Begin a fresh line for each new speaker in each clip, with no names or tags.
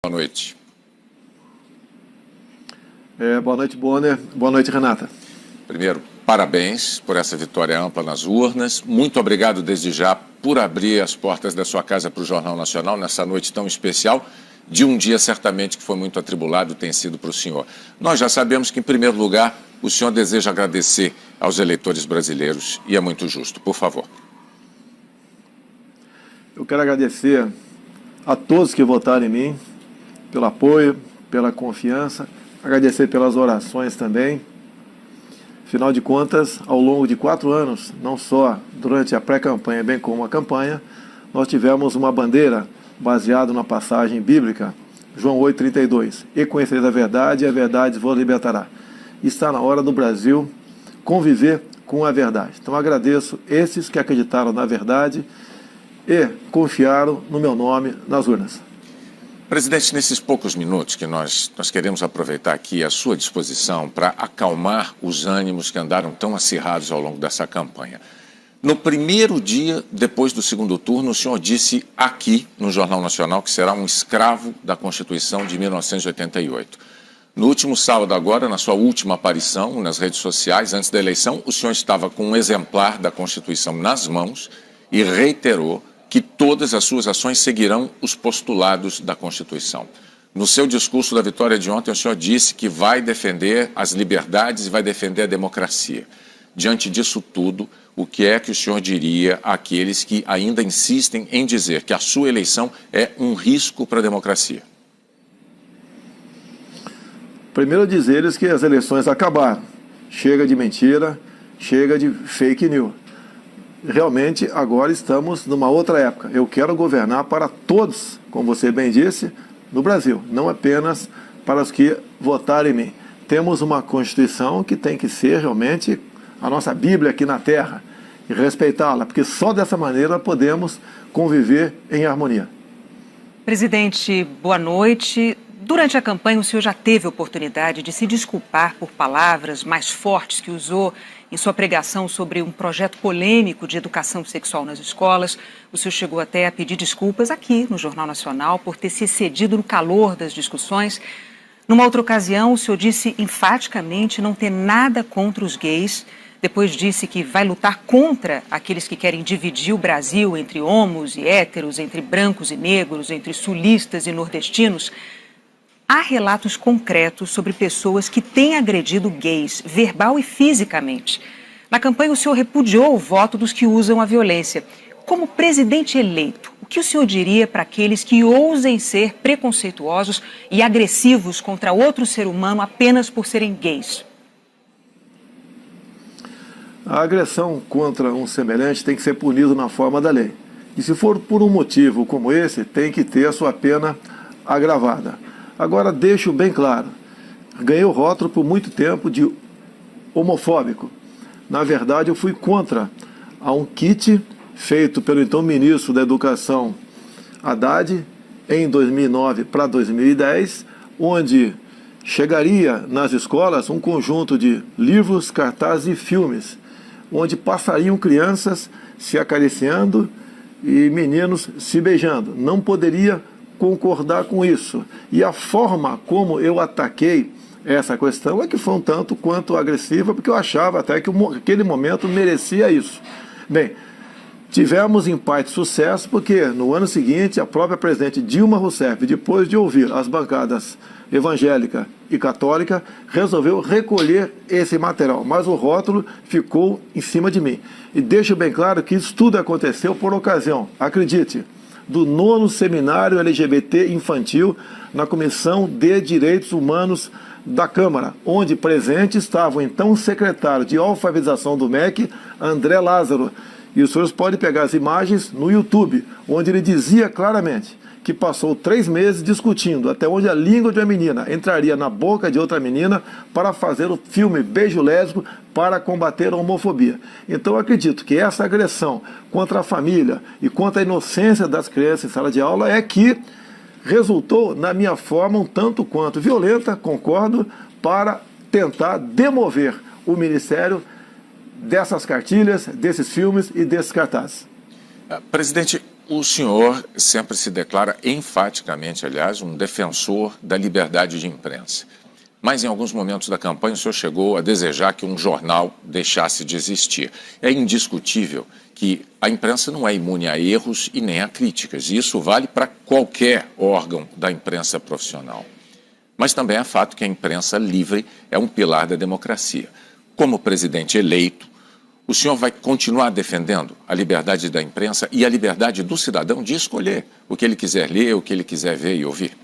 Boa noite.
Boa noite, Bonner. Boa noite, Renata.
Primeiro, parabéns por essa vitória ampla nas urnas. Muito obrigado desde já por abrir as portas da sua casa para o Jornal Nacional nessa noite tão especial, de um dia certamente que foi muito atribulado, tem sido para o senhor. Nós já sabemos que, em primeiro lugar, o senhor deseja agradecer aos eleitores brasileiros e é muito justo. Por favor.
Eu quero agradecer a todos que votaram em mim, pelo apoio, pela confiança, agradecer pelas orações também. Afinal de contas, ao longo de 4 anos, não só durante a pré-campanha, bem como a campanha, nós tivemos uma bandeira baseada na passagem bíblica, João 8,32. E conhecereis a verdade, e a verdade vos libertará. Está na hora do Brasil conviver com a verdade. Então agradeço esses que acreditaram na verdade e confiaram no meu nome nas urnas.
Presidente, nesses poucos minutos que nós queremos aproveitar aqui à sua disposição para acalmar os ânimos que andaram tão acirrados ao longo dessa campanha. No primeiro dia, depois do segundo turno, o senhor disse aqui no Jornal Nacional que será um escravo da Constituição de 1988. No último sábado agora, na sua última aparição nas redes sociais, antes da eleição, o senhor estava com um exemplar da Constituição nas mãos e reiterou que todas as suas ações seguirão os postulados da Constituição. No seu discurso da vitória de ontem, o senhor disse que vai defender as liberdades e vai defender a democracia. Diante disso tudo, o que é que o senhor diria àqueles que ainda insistem em dizer que a sua eleição é um risco para a democracia?
Primeiro dizer-lhes que as eleições acabaram. Chega de mentira, chega de fake news. Realmente, agora estamos numa outra época. Eu quero governar para todos, como você bem disse, no Brasil, não apenas para os que votaram em mim. Temos uma Constituição que tem que ser realmente a nossa Bíblia aqui na Terra e respeitá-la, porque só dessa maneira podemos conviver em harmonia.
Presidente, boa noite. Durante a campanha, o senhor já teve a oportunidade de se desculpar por palavras mais fortes que usou em sua pregação sobre um projeto polêmico de educação sexual nas escolas. O senhor chegou até a pedir desculpas aqui no Jornal Nacional por ter se excedido no calor das discussões. Numa outra ocasião, o senhor disse enfaticamente não ter nada contra os gays. Depois disse que vai lutar contra aqueles que querem dividir o Brasil entre homos e héteros, entre brancos e negros, entre sulistas e nordestinos. Há relatos concretos sobre pessoas que têm agredido gays, verbal e fisicamente. Na campanha, o senhor repudiou o voto dos que usam a violência. Como presidente eleito, o que o senhor diria para aqueles que ousem ser preconceituosos e agressivos contra outro ser humano apenas por serem gays?
A agressão contra um semelhante tem que ser punida na forma da lei. E se for por um motivo como esse, tem que ter a sua pena agravada. Agora, deixo bem claro, ganhei o rótulo por muito tempo de homofóbico. Na verdade, eu fui contra a um kit feito pelo então ministro da Educação, Haddad, em 2009 para 2010, onde chegaria nas escolas um conjunto de livros, cartazes e filmes, onde passariam crianças se acariciando e meninos se beijando. Não poderia concordar com isso. E a forma como eu ataquei essa questão é que foi um tanto quanto agressiva, porque eu achava até que aquele momento merecia isso. Bem, tivemos em parte sucesso, porque no ano seguinte a própria presidente Dilma Rousseff, depois de ouvir as bancadas evangélica e católica, resolveu recolher esse material, mas o rótulo ficou em cima de mim. E deixo bem claro que isso tudo aconteceu por ocasião, acredite, do 9º Seminário LGBT Infantil na Comissão de Direitos Humanos da Câmara, onde presente estava o então secretário de alfabetização do MEC, André Lázaro. E os senhores podem pegar as imagens no YouTube, onde ele dizia claramente que passou 3 meses discutindo até onde a língua de uma menina entraria na boca de outra menina para fazer o filme Beijo Lésbico para combater a homofobia. Então eu acredito que essa agressão contra a família e contra a inocência das crianças em sala de aula é que resultou na minha forma um tanto quanto violenta, concordo, para tentar demover o Ministério dessas cartilhas, desses filmes e desses cartazes.
Presidente, O senhor sempre se declara enfaticamente, aliás, um defensor da liberdade de imprensa. Mas em alguns momentos da campanha o senhor chegou a desejar que um jornal deixasse de existir. É indiscutível que a imprensa não é imune a erros e nem a críticas. E isso vale para qualquer órgão da imprensa profissional. Mas também é fato que a imprensa livre é um pilar da democracia. Como presidente eleito, o senhor vai continuar defendendo a liberdade da imprensa e a liberdade do cidadão de escolher o que ele quiser ler, o que ele quiser ver e ouvir?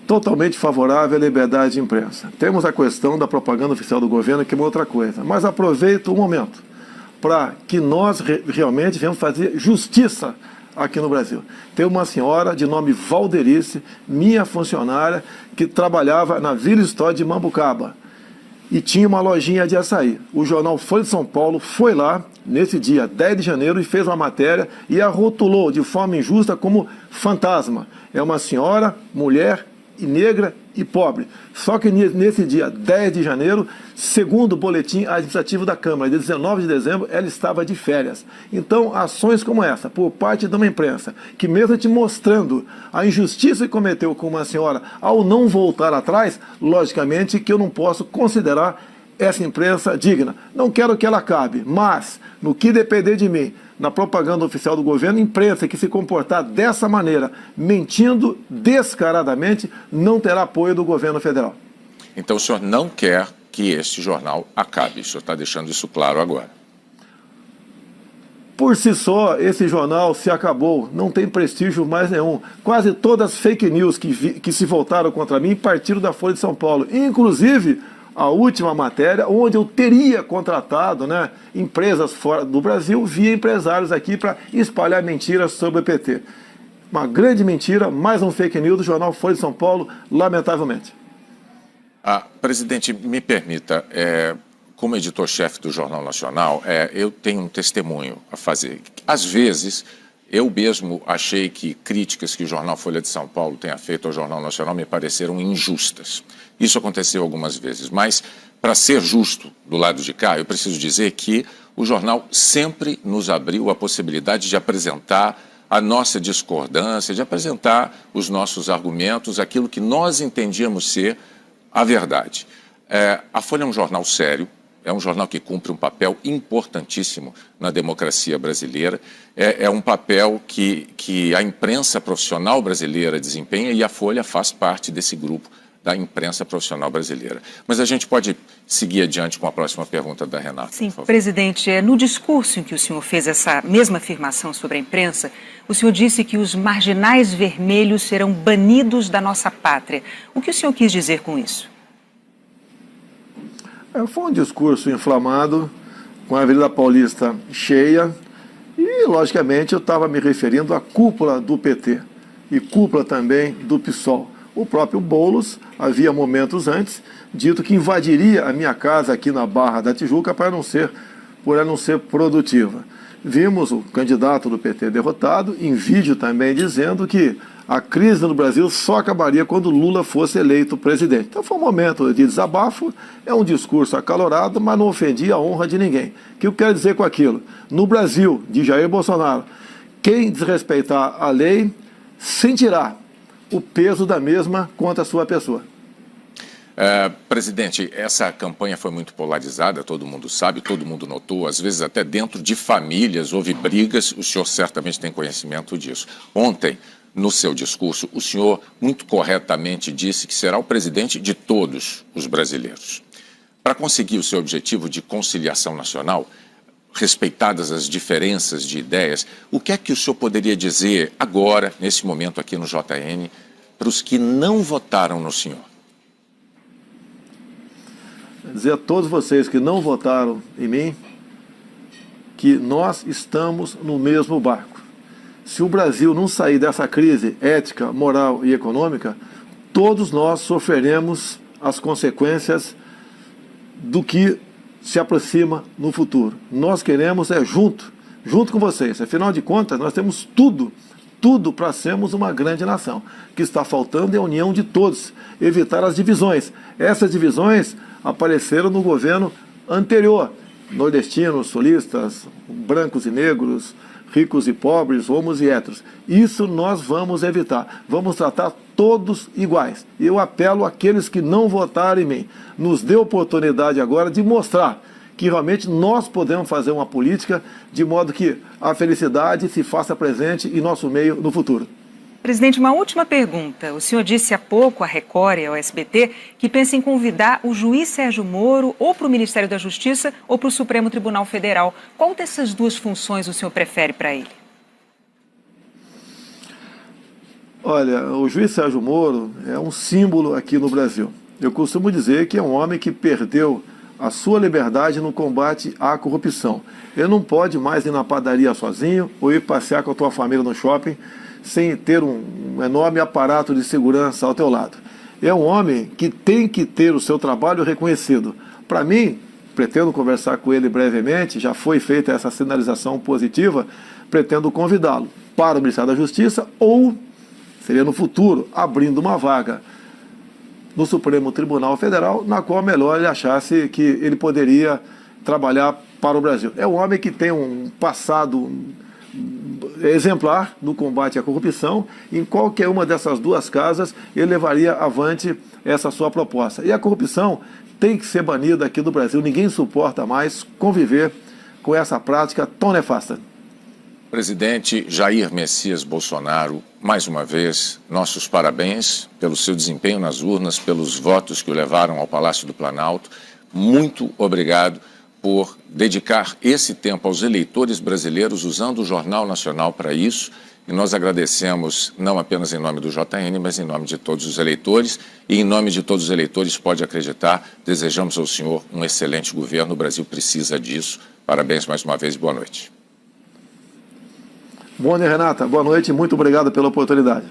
Totalmente favorável à liberdade de imprensa. Temos a questão da propaganda oficial do governo, que é uma outra coisa. Mas aproveito o momento para que nós realmente venhamos fazer justiça aqui no Brasil. Tem uma senhora de nome Valderice, minha funcionária, que trabalhava na Vila História de Mambucaba e tinha uma lojinha de açaí. O jornal Folha de São Paulo foi lá, nesse dia 10 de janeiro, e fez uma matéria e a rotulou de forma injusta como fantasma. É uma senhora, mulher, e negra e pobre. Só que nesse dia 10 de janeiro, segundo o boletim administrativo da Câmara, de 19 de dezembro, ela estava de férias. Então, ações como essa, por parte de uma imprensa, que mesmo te mostrando a injustiça que cometeu com uma senhora ao não voltar atrás, logicamente que eu não posso considerar essa imprensa digna. Não quero que ela acabe, mas, no que depender de mim, na propaganda oficial do governo, imprensa que se comportar dessa maneira, mentindo descaradamente, não terá apoio do governo federal.
Então o senhor não quer que este jornal acabe, o senhor está deixando isso claro agora.
Por si só, esse jornal se acabou, não tem prestígio mais nenhum. Quase todas as fake news que se voltaram contra mim partiram da Folha de São Paulo, inclusive a última matéria, onde eu teria contratado, né, empresas fora do Brasil via empresários aqui para espalhar mentiras sobre o PT. Uma grande mentira, mais um fake news do jornal Folha de São Paulo, lamentavelmente.
Presidente, me permita, como editor-chefe do Jornal Nacional, eu tenho um testemunho a fazer. Às vezes, eu mesmo achei que críticas que o jornal Folha de São Paulo tenha feito ao Jornal Nacional me pareceram injustas. Isso aconteceu algumas vezes, mas, para ser justo do lado de cá, eu preciso dizer que o jornal sempre nos abriu a possibilidade de apresentar a nossa discordância, de apresentar os nossos argumentos, aquilo que nós entendíamos ser a verdade. A Folha é um jornal sério, é um jornal que cumpre um papel importantíssimo na democracia brasileira, é um papel que a imprensa profissional brasileira desempenha e a Folha faz parte desse grupo da imprensa profissional brasileira. Mas a gente pode seguir adiante com a próxima pergunta da Renata.
Sim, presidente, no discurso em que o senhor fez essa mesma afirmação sobre a imprensa, o senhor disse que os marginais vermelhos serão banidos da nossa pátria. O que o senhor quis dizer com isso?
Foi um discurso inflamado, com a Avenida Paulista cheia, e, logicamente, eu estava me referindo à cúpula do PT e cúpula também do PSOL. O próprio Boulos havia momentos antes dito que invadiria a minha casa aqui na Barra da Tijuca por ela não ser produtiva. Vimos o candidato do PT derrotado, em vídeo também dizendo que a crise no Brasil só acabaria quando Lula fosse eleito presidente. Então foi um momento de desabafo, é um discurso acalorado, mas não ofendia a honra de ninguém. O que eu quero dizer com aquilo? No Brasil, de Jair Bolsonaro, quem desrespeitar a lei sentirá o peso da mesma contra a sua pessoa.
Presidente, essa campanha foi muito polarizada, todo mundo sabe, todo mundo notou, às vezes até dentro de famílias houve brigas, o senhor certamente tem conhecimento disso. Ontem, no seu discurso, o senhor muito corretamente disse que será o presidente de todos os brasileiros. Para conseguir o seu objetivo de conciliação nacional, respeitadas as diferenças de ideias, o que é que o senhor poderia dizer agora, nesse momento aqui no JN, para os que não votaram no senhor?
Dizer a todos vocês que não votaram em mim que nós estamos no mesmo barco. Se o Brasil não sair dessa crise ética, moral e econômica, todos nós sofreremos as consequências do que se aproxima no futuro. Nós queremos junto com vocês. Afinal de contas, nós temos tudo para sermos uma grande nação. O que está faltando é a união de todos, evitar as divisões. Essas divisões apareceram no governo anterior nordestinos, sulistas, brancos e negros, ricos e pobres, homos e héteros. Isso nós vamos evitar. Vamos tratar todos iguais. E eu apelo àqueles que não votaram em mim. Nos dê oportunidade agora de mostrar que realmente nós podemos fazer uma política de modo que a felicidade se faça presente em nosso meio no futuro.
Presidente, uma última pergunta. O senhor disse há pouco à Record e ao SBT que pensa em convidar o juiz Sérgio Moro ou para o Ministério da Justiça ou para o Supremo Tribunal Federal. Qual dessas duas funções o senhor prefere para ele?
Olha, o juiz Sérgio Moro é um símbolo aqui no Brasil. Eu costumo dizer que é um homem que perdeu a sua liberdade no combate à corrupção. Ele não pode mais ir na padaria sozinho ou ir passear com a tua família no shopping sem ter um enorme aparato de segurança ao teu lado. É um homem que tem que ter o seu trabalho reconhecido. Para mim, pretendo conversar com ele brevemente, já foi feita essa sinalização positiva, pretendo convidá-lo para o Ministério da Justiça ou, seria no futuro, abrindo uma vaga no Supremo Tribunal Federal, na qual melhor ele achasse que ele poderia trabalhar para o Brasil. É um homem que tem um passado exemplar no combate à corrupção. Em qualquer uma dessas duas casas, ele levaria avante essa sua proposta. E a corrupção tem que ser banida aqui do Brasil. Ninguém suporta mais conviver com essa prática tão nefasta.
Presidente Jair Messias Bolsonaro, mais uma vez, nossos parabéns pelo seu desempenho nas urnas, pelos votos que o levaram ao Palácio do Planalto. Muito obrigado por dedicar esse tempo aos eleitores brasileiros, usando o Jornal Nacional para isso. E nós agradecemos, não apenas em nome do JN, mas em nome de todos os eleitores. E em nome de todos os eleitores, pode acreditar, desejamos ao senhor um excelente governo. O Brasil precisa disso. Parabéns mais uma vez e boa noite.
Bom dia, Renata. Boa noite e muito obrigado pela oportunidade.